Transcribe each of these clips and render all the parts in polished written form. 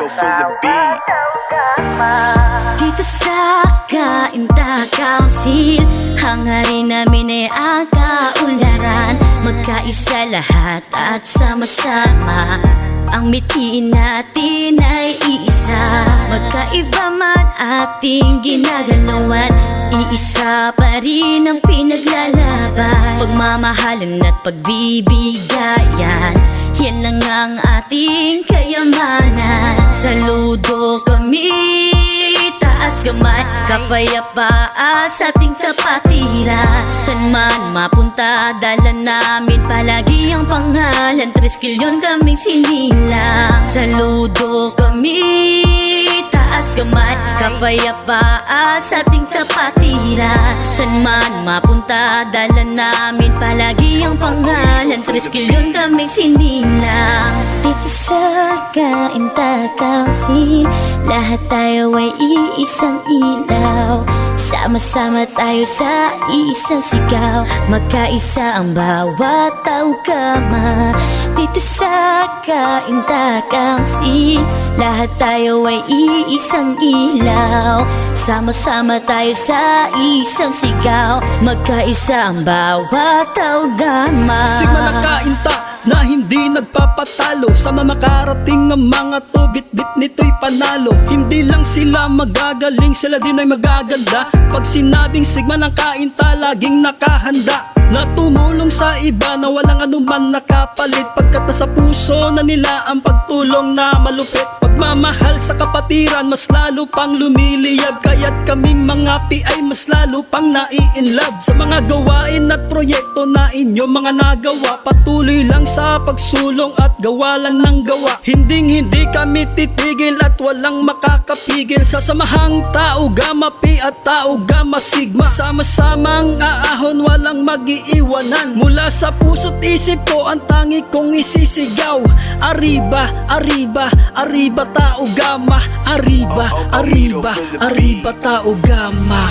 for the beat. Dito sa Kainta Council, hangarin namin ay ang kaunlaran. Magkaisa lahat at sama-sama, ang mitiin natin ay iisa. Magkaiba man ating ginagalawan, iisa pa rin ang pinaglalaban. Pagmamahalan at pagbibigayan, yan lang ang ating kayamanan. Saludo kami, taas kamay, kapayapaan sa ating kapatiran. San man mapunta, dala namin palagi ang pangalan. 3 kilyon kaming sinilang. Saludo kami, taas kamay, kapayapaan sa ating kapatiran. San man mapunta, dala namin palagi ang pangalan. 3 kilyon kaming sinilang. Dito sa Kainta Council, lahat tayo ay iisang ilaw. Sama-sama tayo sa isang sigaw, magkaisa ang bawat tao-gama. Dito sa Kainta Council, lahat tayo ay iisang ilaw. Sama-sama tayo sa isang sigaw, magkaisa ang bawat tao-gama. Sigma ng Kainta na hindi nagpapatalo, sana makarating ng mga to, bit-bit nito'y panalo. Hindi lang sila magagaling, sila din ay magaganda. Pag sinabing Sigma ng Kainta, laging nakahanda na tumulong sa iba na walang anuman nakapalit. Pagkat nasa puso na nila ang pagtulong na malupit. Pagmamahal sa kapatiran, mas lalo pang lumiliyab. Kaya't kaming mga pi ay mas lalo pang nai-inlove sa mga gawain at proyekto na inyo mga nagawa. Patuloy lang sa pagsulong at gawa lang ng gawa. Hindi kami titigil at walang makakapigil sa samahang Tau Gamma Pi at Tau Gamma Sigma. Sama-samang aahon, walang mag-iiwanan. Mula sa puso't isip ko, ang tangi kong isisigaw. Arriba, arriba, arriba Tau Gamma. Arriba, arriba, arriba Tau Gamma.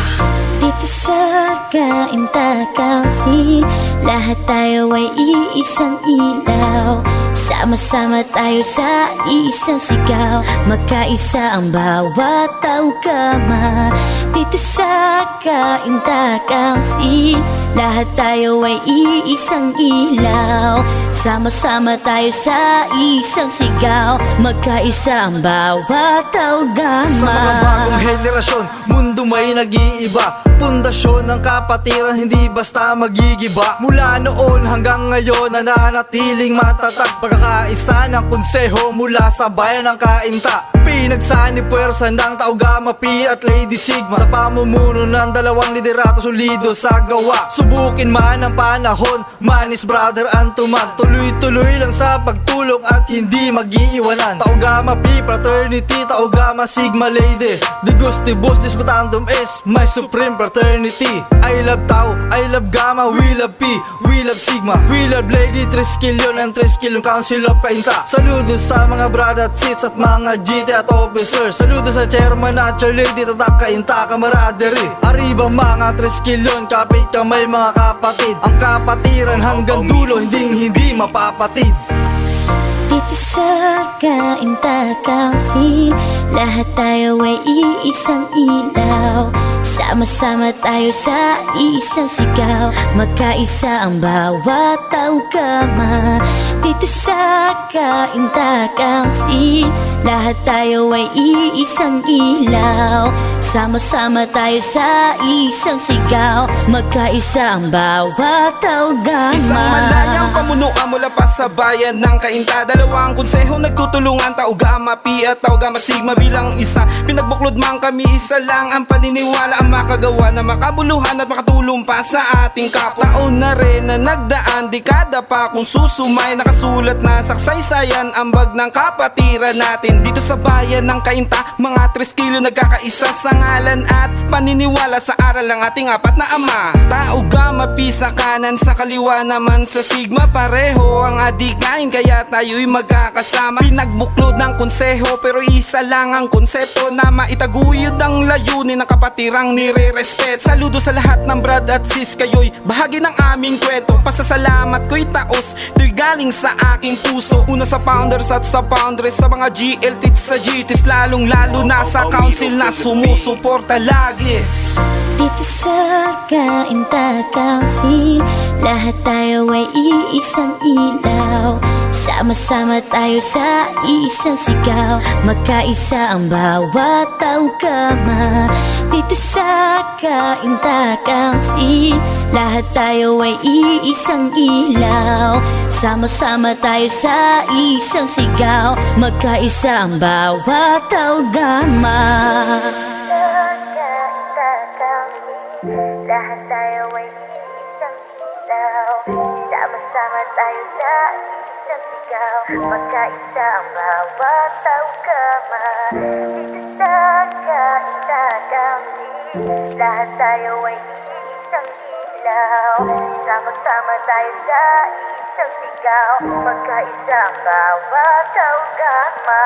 Dito sa Kainta Council, lahat tayo ay iisang ilaw. Sama-sama tayo sa isang sigaw, magkaisa ang bawat tao-gama. Dito sa Kainta Council, lahat tayo ay iisang ilaw. Sama-sama tayo sa isang sigaw, magkaisa ang bawat tao-gama. Sa mga bagong henerasyon, mundo may nag-iiba. Pundasyon ng kapatiran, hindi basta magigiba. Mula noon hanggang ngayon, nananatiling matatag. Pagkakaisa ng konseho mula sa bayan ng Kainta. Pinagsani puwersa ng Tau Gamma Pi at Lady Sigma. Sa pamumuno ng dalawang liderato, solido sa gawa. Subukin man ang panahon, man is brother and tuman. Tuloy-tuloy lang sa pagtulong at hindi mag-iiwanan. Tau Gamma Pi Fraternity, Tau Gamma Sigma Lady. The gustibus disputandum is my supreme fraternity. I love Tau, I love Gamma, we love Pi, we love Sigma, we love Lady. 3 kilyon and 3 kilyon Council of Kainta. Saludo sa mga brother at sis at mga GT at officers. Saludo sa chairman at chairlady, tatak Kainta camaraderie. Arriba mga 3 kilyon, kapit kamay mga kapatid. Ang kapatiran hanggang dulo, hindi mapapatid. Dito sa Kainta Council, lahat tayo ay iisang ilaw. Sama-sama tayo sa isang sigaw, magkaisa ang bawat tao-gama. Dito sa Kainta Council, lahat tayo ay iisang ilaw. Sama-sama tayo sa isang sigaw, magkaisa ang bawat tao-gama. Isang malayang pamunuan mula pa sa bayan ng Kainta. Dalawang konseho nagtutulungan, Tau Gamma Pi at Tau Gamma Sigma bilang isa. Pinagbuklod man kami, isa lang ang paniniwala, ang makagawa na makabuluhan at makatulong pa sa ating kapwa. Taon na rin na nagdaan, dekada pa kung susumay, nakasulat na sa kasaysayan ang bag ng kapatiran natin. Dito sa bayan ng Kainta, mga 3 kilo nagkakaisa sa ngalan at paniniwala sa aral ng ating apat na ama. Tau Gamma Pi sa kanan, sa kaliwa naman sa Sigma, pareho ang adikain kaya tayo'y magkakasama. Pinagbuklod ng konseho pero isa lang ang konsepto, na maitaguyod ang layunin ng kapatirang nire pare-respect. Saludo sa lahat ng brad at sis, kayo'y bahagi ng aming kwento. Pasasalamat ko'y taos, ito'y galing sa aking puso. Una sa founders at sa foundress, sa mga GL tits sa GTs, lalong lalo na sa council na sumusuporta lagi. Dito sa Kainta Council, lahat tayo ay iisang ilaw. Sama-sama tayo sa isang sigaw, magkaisa ang bawat tawgama. Dito sa Kainta Council, lahat tayo ay iisang ilaw. Sama-sama tayo sa isang sigaw, magkaisa ang bawat tawgama. Lahat tayo ay isang ilaw. Sama-sama tayo sa isang sigaw, magkaisa ang bawat tawgama. Dito sa Kainta Council, lahat tayo ay isang ilaw. Sama-sama tayo sa isang sigaw, magkaisa ang bawat tawgama.